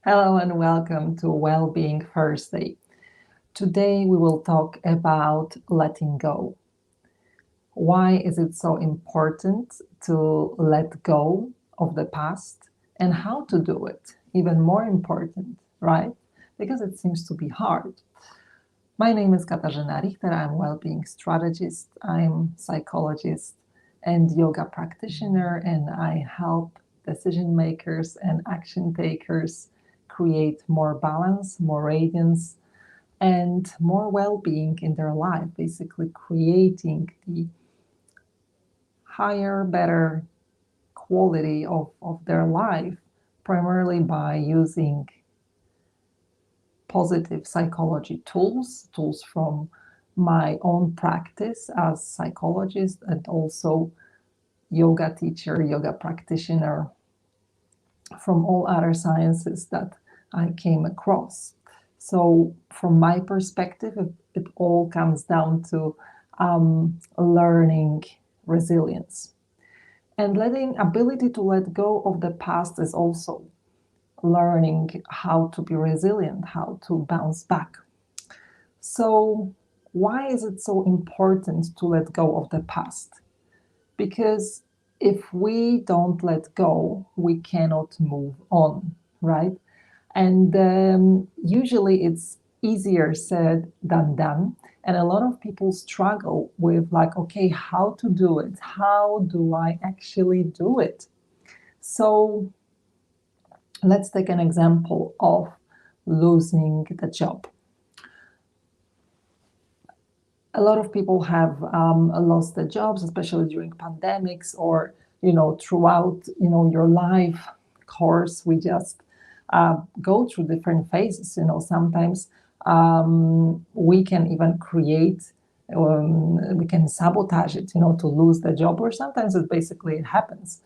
Hello and welcome to Wellbeing Thursday. Today we will talk about letting go. Why is it so important to let go of the past and how to do it? Even more important, right? Because it seems to be hard. My name is Katarzyna Richter. I'm Wellbeing Strategist. I'm Psychologist and yoga practitioner, and I help decision makers and action takers create more balance, more radiance, and more well-being in their life, basically creating the higher, better quality of their life, primarily by using positive psychology tools from my own practice as psychologist and also yoga teacher, yoga practitioner from all other sciences that I came across. So from my perspective, it all comes down to learning resilience. And letting ability to let go of the past is also learning how to be resilient, how to bounce back. So why is it so important to let go of the past? Because if we don't let go, we cannot move on, right? And usually it's easier said than done. And a lot of people struggle with, like, okay, how to do it? How do I actually do it? So let's take an example of losing the job. A lot of people have lost their jobs, especially during pandemics or, throughout, your life course. We just go through different phases. Sometimes we can even create, we can sabotage it, to lose the job, or sometimes it happens.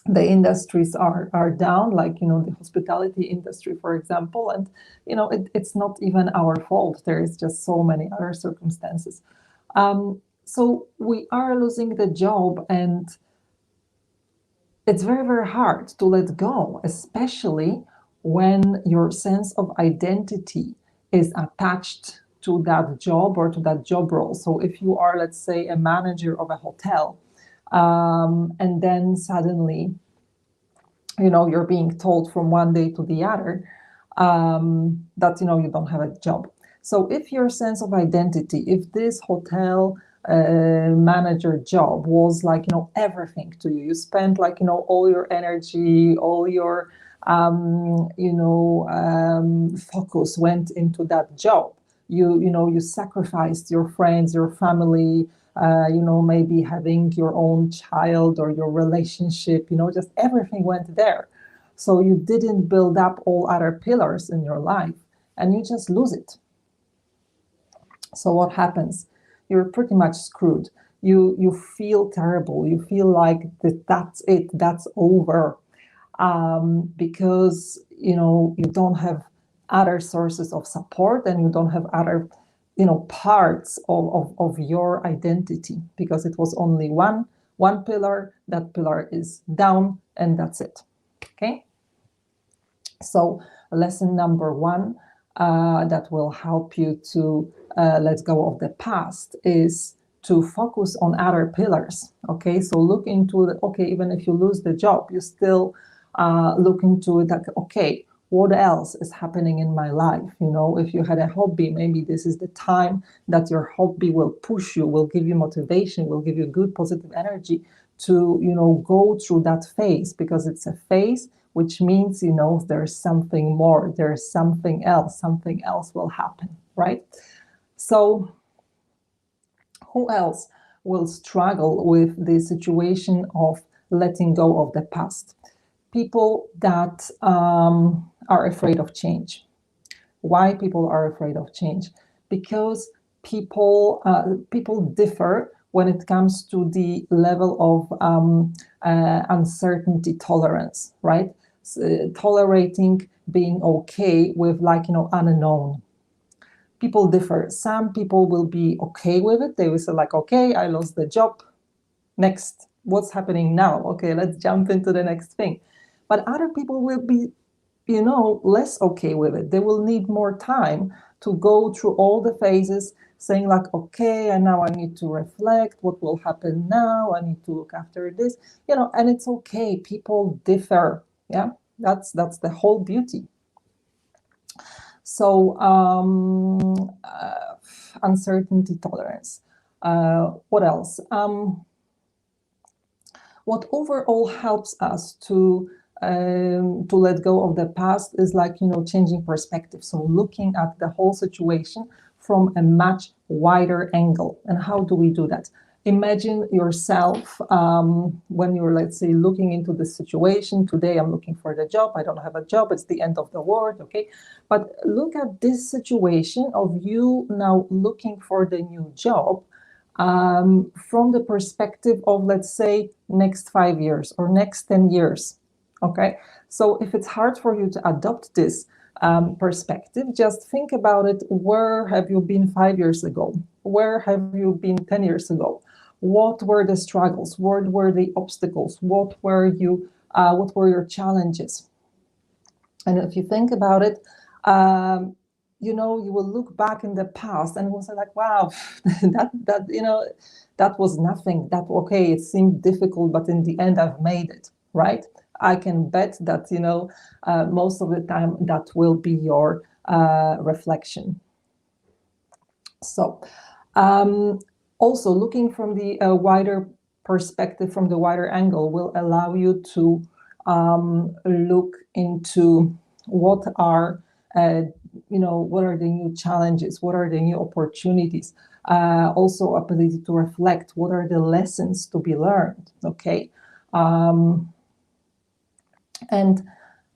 The industries are down, like the hospitality industry, for example, and it's not even our fault. There is just so many other circumstances. So we are losing the job, and it's very, very hard to let go, especially when your sense of identity is attached to that job or to that job role. So if you are, let's say, a manager of a hotel, and then suddenly, you're being told from one day to the other that, you don't have a job. So if your sense of identity, if this hotel manager job was like, everything to you, you spent like, all your energy, all your, focus went into that job. You sacrificed your friends, your family, maybe having your own child or your relationship, just everything went there. So you didn't build up all other pillars in your life, and you just lose it. So what happens? You're pretty much screwed. You feel terrible. You feel like that's it, that's over, because you don't have other sources of support, and you don't have other parts of your identity, because it was only one pillar. That pillar is down, and that's it. Okay. So lesson number one that will help you to let go of the past is to focus on other pillars. Okay, so look into the, okay, even if you lose the job, you still look into it like, okay, what else is happening in my life? If you had a hobby, maybe this is the time that your hobby will push you, will give you motivation, will give you good positive energy to go through that phase, because it's a phase, which means there's something more, there's something else will happen, right? So who else will struggle with the situation of letting go of the past? People that are afraid of change. Why people are afraid of change? Because people differ when it comes to the level of uncertainty tolerance, right? Tolerating being okay with, like, unknown. People differ. Some people will be okay with it. They will say, like, okay, I lost the job. Next, what's happening now? Okay, let's jump into the next thing. But other people will be, less okay with it. They will need more time to go through all the phases, saying like, okay, and now I need to reflect, what will happen now? I need to look after this, and it's okay. People differ. Yeah, that's the whole beauty. So uncertainty tolerance. What else? What overall helps us to let go of the past is like, changing perspective. So looking at the whole situation from a much wider angle. And how do we do that? Imagine yourself when you're, let's say, looking into the situation. Today, I'm looking for the job. I don't have a job. It's the end of the world. Okay. But look at this situation of you now looking for the new job from the perspective of, let's say, next 5 years or next 10 years. Okay. So if it's hard for you to adopt this perspective, just think about it. Where have you been 5 years ago? Where have you been 10 years ago? What were the struggles? What were the obstacles? What were your challenges? And if you think about it, you will look back in the past and will say like, wow, that was nothing. Okay, it seemed difficult, but in the end, I've made it, right? I can bet that, most of the time that will be your reflection. So also looking from the wider perspective, from the wider angle, will allow you to look into what are the new challenges, what are the new opportunities, also ability to reflect, what are the lessons to be learned, okay? And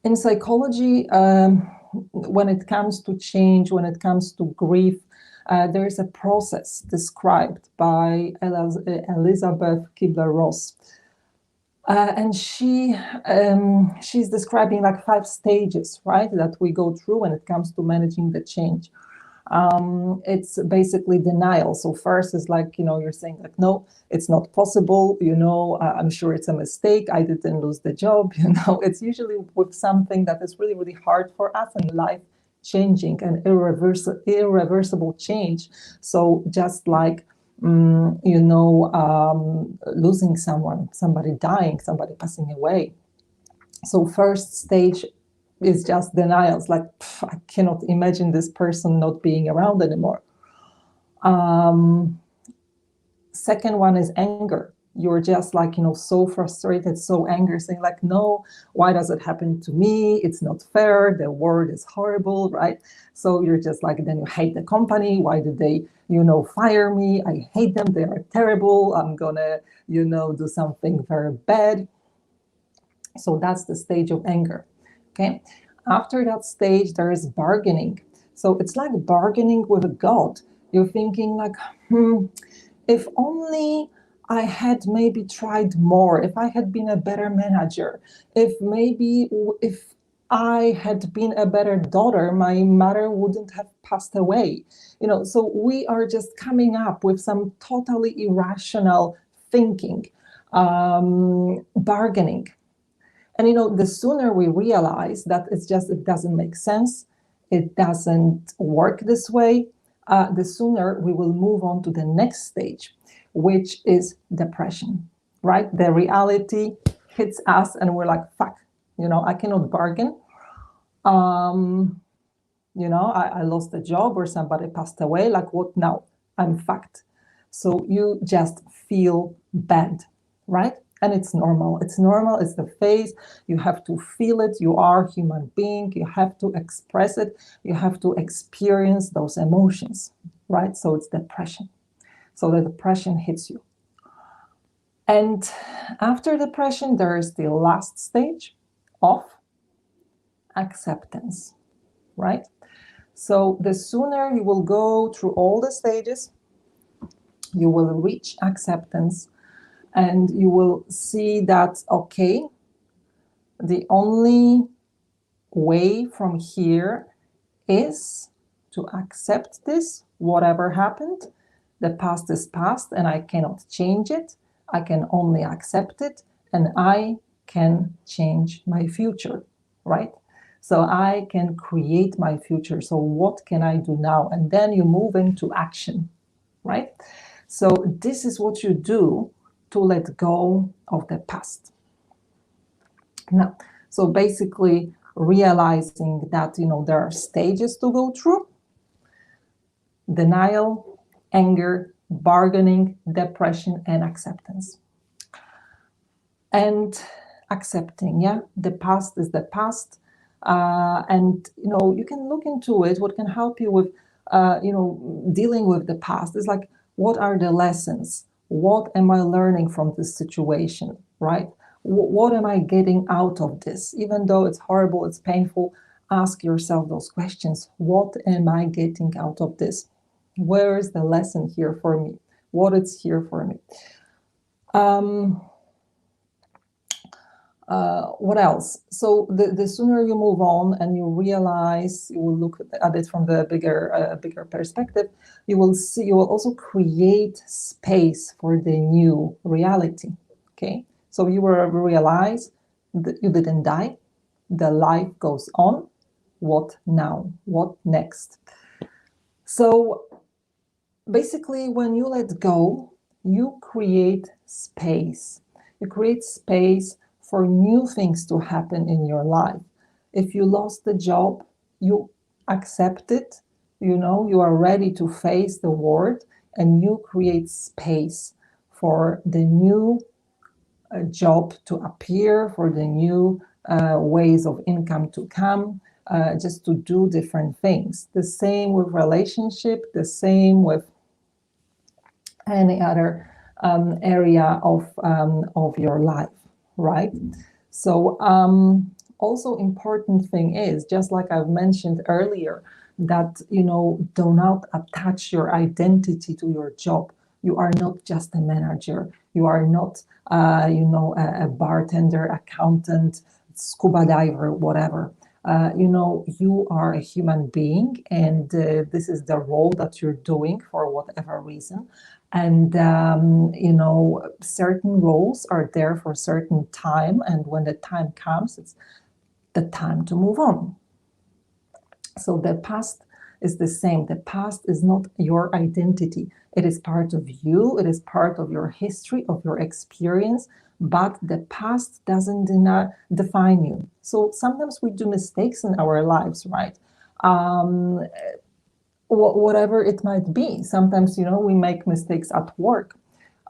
in psychology, when it comes to change, when it comes to grief, there is a process described by Elizabeth Kubler-Ross. And she's describing like 5 stages, right, that we go through when it comes to managing the change. It's basically denial. So first is like, you're saying like, no, it's not possible. I'm sure it's a mistake. I didn't lose the job. It's usually with something that is really, really hard for us in life, changing and irreversible change. So just like, losing someone, somebody dying, somebody passing away. So first stage is just denial. It's like, I cannot imagine this person not being around anymore. Second one is anger. You're just like, so frustrated, so angry, saying like, no, why does it happen to me? It's not fair. The world is horrible, right? So you're just like, then you hate the company. Why did they, fire me? I hate them. They are terrible. I'm gonna, do something very bad. So that's the stage of anger. Okay. After that stage, there is bargaining. So it's like bargaining with a God. You're thinking like, if only I had maybe tried more, if I had been a better manager, if I had been a better daughter, my mother wouldn't have passed away. So we are just coming up with some totally irrational thinking, bargaining. And the sooner we realize that it doesn't make sense, it doesn't work this way, the sooner we will move on to the next stage, which is depression, right? The reality hits us and we're like, fuck, I cannot bargain. I lost a job or somebody passed away. Like, what now? I'm fucked. So you just feel bad, right? And it's normal. It's normal. It's the phase. You have to feel it. You are a human being. You have to express it. You have to experience those emotions, right? So it's depression. So the depression hits you. And after depression, there is the last stage of acceptance, right? So the sooner you will go through all the stages, you will reach acceptance. And you will see that, okay, the only way from here is to accept this, whatever happened. The past is past and I cannot change it. I can only accept it. And I can change my future, right? So I can create my future. So what can I do now? And then you move into action, right? So this is what you do to let go of the past. Now, so basically realizing that, there are stages to go through: denial, anger, bargaining, depression, and acceptance. And accepting, the past is the past. And, you can look into it. What can help you with, dealing with the past is like, what are the lessons? What am I learning from this situation, right? What am I getting out of this? Even though it's horrible, it's painful, ask yourself those questions. What am I getting out of this? Where is the lesson here for me? What is here for me? What else? So the sooner you move on and you realize, you will look at it from the bigger perspective, you will also create space for the new reality. Okay, so you will realize that you didn't die, the life goes on. What now? What next? So basically, when you let go, you create space. You create space for new things to happen in your life. If you lost the job, you accept it, you are ready to face the world, and you create space for the new job to appear, for the new ways of income to come, just to do different things. The same with relationship, the same with any other area of your life, right? So also important thing is, just like I've mentioned earlier, that do not attach your identity to your job. You are not just a manager. You are not a bartender, accountant, scuba diver, whatever. You are a human being, and this is the role that you're doing for whatever reason. And, certain roles are there for a certain time. And when the time comes, it's the time to move on. So the past is the same. The past is not your identity. It is part of you. It is part of your history, of your experience. But the past doesn't define you. So sometimes we do mistakes in our lives, right? Whatever it might be. Sometimes, we make mistakes at work,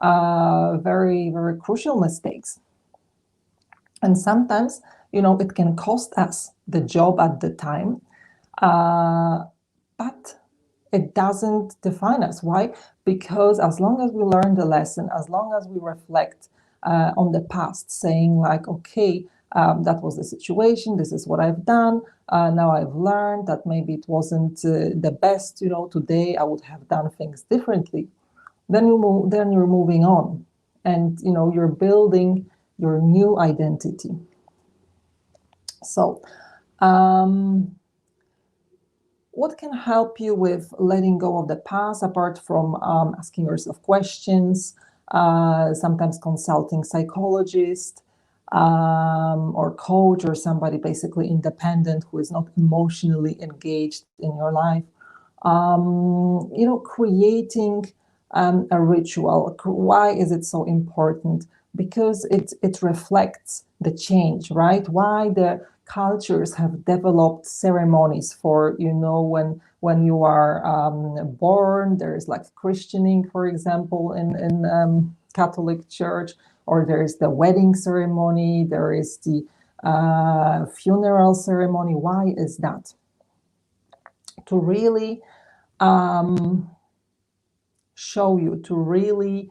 very, very crucial mistakes. And sometimes, it can cost us the job at the time, but it doesn't define us. Why? Because as long as we learn the lesson, as long as we reflect on the past, saying like, okay, that was the situation, this is what I've done, now I've learned that maybe it wasn't the best, today I would have done things differently. Then you're moving on, and you're building your new identity. So what can help you with letting go of the past, apart from asking yourself questions, sometimes consulting psychologist, or coach, or somebody basically independent who is not emotionally engaged in your life. Creating a ritual. Why is it so important? Because it reflects the change, right? Why the cultures have developed ceremonies for, when you are born. There's like christening, for example, in Catholic Church, or there is the wedding ceremony, there is the funeral ceremony. Why is that? To really show you, to really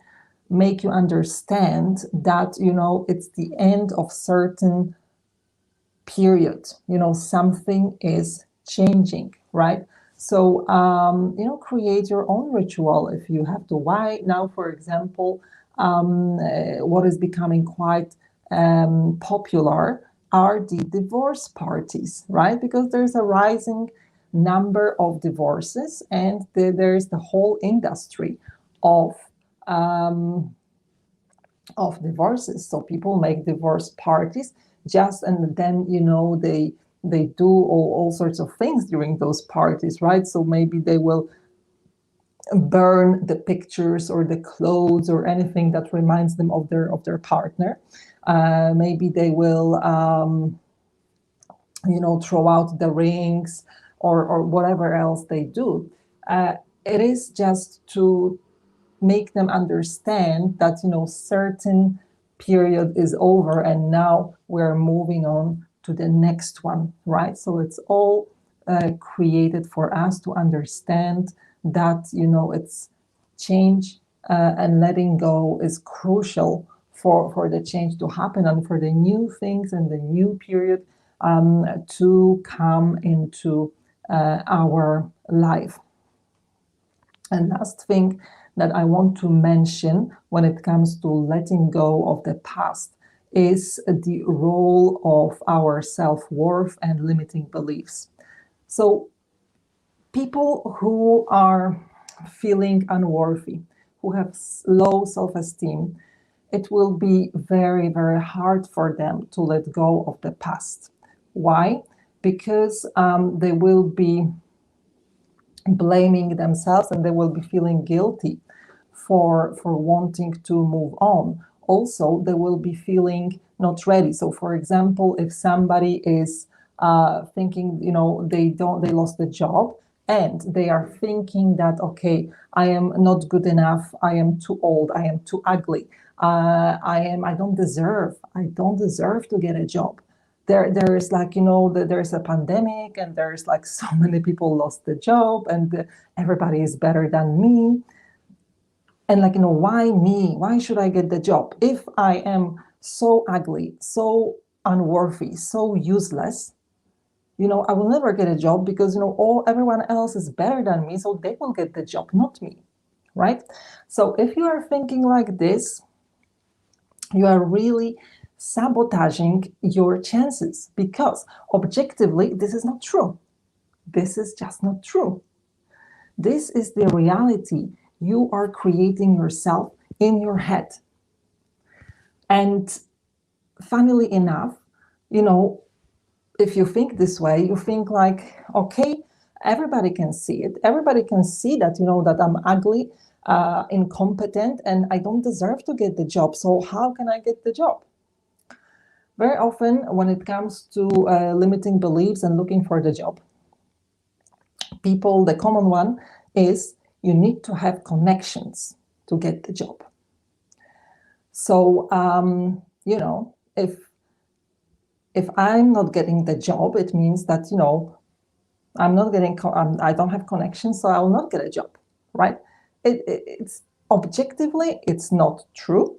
make you understand that, it's the end of certain period, something is changing, right? So, create your own ritual if you have to. Why now, for example, what is becoming quite popular are the divorce parties, right? Because there's a rising number of divorces, and there's the whole industry of of divorces. So people make divorce parties and then, they do all sorts of things during those parties, right? So maybe they will burn the pictures or the clothes or anything that reminds them of their partner. Maybe they will throw out the rings or whatever else they do. It is just to make them understand that certain period is over and now we're moving on to the next one, right? So it's all created for us to understand that it's change, and letting go is crucial for the change to happen and for the new things and the new period to come into our life. And last thing that I want to mention when it comes to letting go of the past is the role of our self-worth and limiting beliefs. So people who are feeling unworthy, who have low self-esteem, it will be very, very hard for them to let go of the past. Why? Because they will be blaming themselves and they will be feeling guilty for wanting to move on. Also, they will be feeling not ready. So, for example, if somebody is thinking, they lost the job and they are thinking that, okay, I am not good enough, I am too old, I am too ugly, I don't deserve to get a job. There is there's a pandemic and there's so many people lost the job and everybody is better than me. And why me? Why should I get the job? If I am so ugly, so unworthy, so useless, I will never get a job because, everyone else is better than me, so they will get the job, not me, right? So if you are thinking like this, you are really sabotaging your chances because objectively, this is not true. This is just not true. This is the reality you are creating yourself in your head. And funnily enough, if you think this way, you think okay, everybody can see it. Everybody can see that, that I'm ugly, incompetent, and I don't deserve to get the job. So how can I get the job? Very often when it comes to limiting beliefs and looking for the job, the common one is you need to have connections to get the job. So, if I'm not getting the job, it means that, I don't have connections, so I will not get a job, right? It's objectively, it's not true.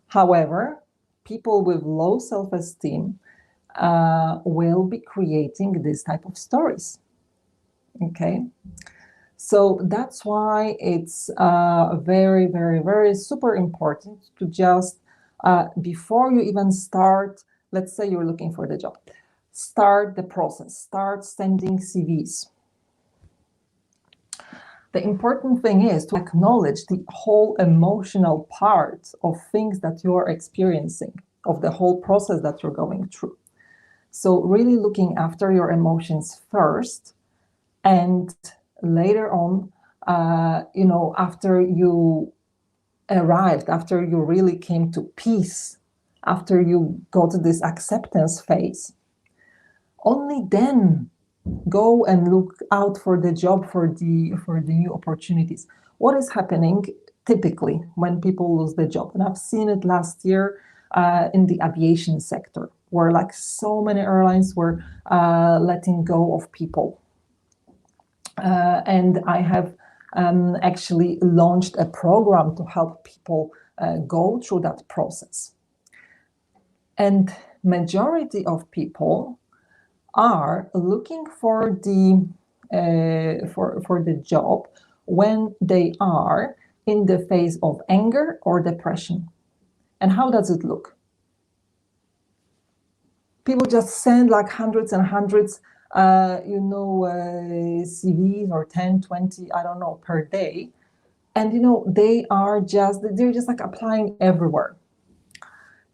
However, people with low self-esteem will be creating this type of stories. Okay, so that's why it's very, very, very super important to just before you even start, let's say you're looking for the job, start the process, start sending CVs. The important thing is to acknowledge the whole emotional part of things that you're experiencing, of the whole process that you're going through. So really looking after your emotions first, and later on, after you arrived, after you really came to peace, after you got to this acceptance phase, only then go and look out for the job, for the new opportunities. What is happening typically when people lose the job? And I've seen it last year in the aviation sector, where so many airlines were letting go of people. And I have actually launched a program to help people go through that process. And majority of people are looking for the job when they are in the phase of anger or depression. And how does it look? People just send hundreds and hundreds CVs or 10, 20, I don't know, per day. And they're just like applying everywhere.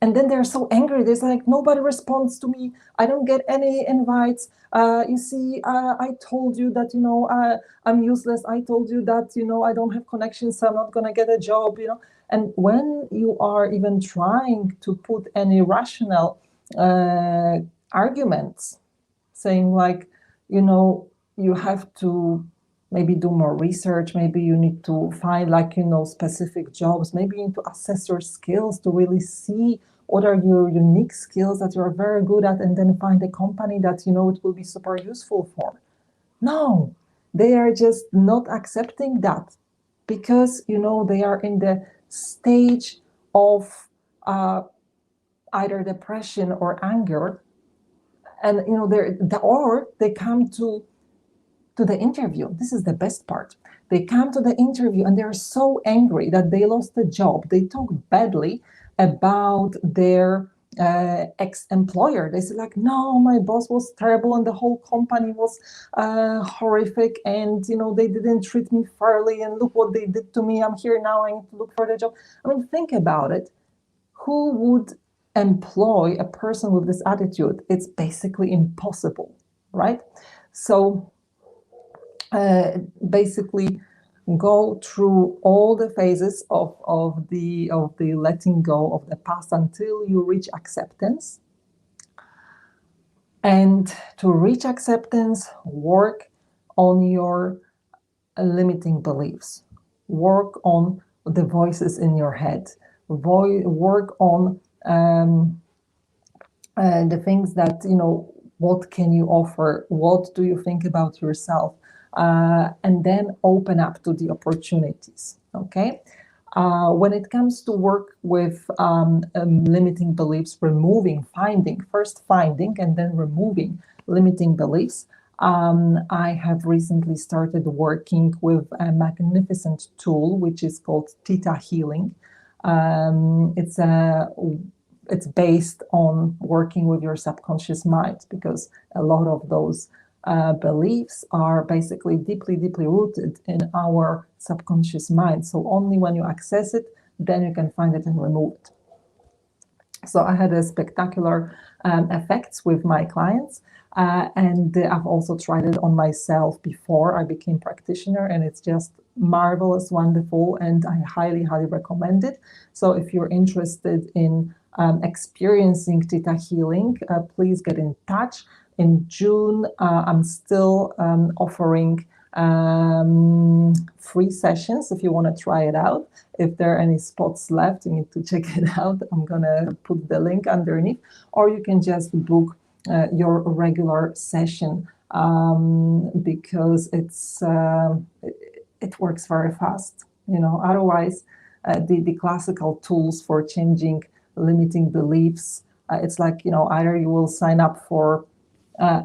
And then they're so angry. They're like, nobody responds to me. I don't get any invites. You see, I told you that, I'm useless. I told you that, I don't have connections, so I'm not going to get a job. And when you are even trying to put any rational arguments, saying like, you have to maybe do more research, maybe you need to find like, specific jobs, maybe you need to assess your skills to really see what are your unique skills that you're very good at, and then find a company that, it will be super useful for. No, they are just not accepting that because, they are in the stage of either depression or anger. And, or they come to the interview. This is the best part. They come to the interview and they're so angry that they lost the job. They talk badly about their ex-employer. They say like, no, my boss was terrible and the whole company was horrific, and they didn't treat me fairly, and look what they did to me. I'm here now, I need to look for the job. I mean, think about it. Who would employ a person with this attitude? It's basically impossible, right? So basically go through all the phases of the letting go of the past until you reach acceptance. And to reach acceptance, work on your limiting beliefs, work on the voices in your head, work on the things that, what can you offer, what do you think about yourself, and then open up to the opportunities. Okay. When it comes to work with limiting beliefs, first finding and then removing limiting beliefs, I have recently started working with a magnificent tool which is called Theta healing. It's based on working with your subconscious mind, because a lot of those beliefs are basically deeply, deeply rooted in our subconscious mind. So only when you access it, then you can find it and remove it. So I had a spectacular effects with my clients. And I've also tried it on myself before I became practitioner, and it's just marvelous, wonderful, and I highly, highly recommend it. So if you're interested in experiencing Theta healing, please get in touch. In June, I'm still offering free sessions if you want to try it out. If there are any spots left, you need to check it out. I'm gonna put the link underneath, or you can just book your regular session, because it works very fast. Otherwise, the classical tools for changing limiting beliefs, it's like, either you will sign up for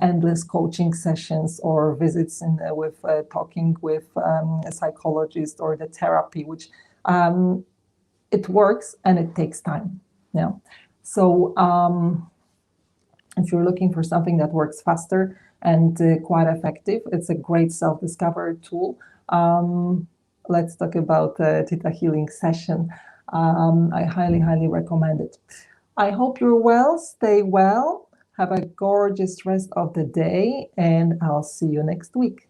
endless coaching sessions or visits with talking with a psychologist, or the therapy, which it works and it takes time. Yeah. So if you're looking for something that works faster and quite effective, it's a great self-discovery tool. Let's talk about the Theta healing session. I highly, highly recommend it. I hope you're well. Stay well. Have a gorgeous rest of the day, and I'll see you next week.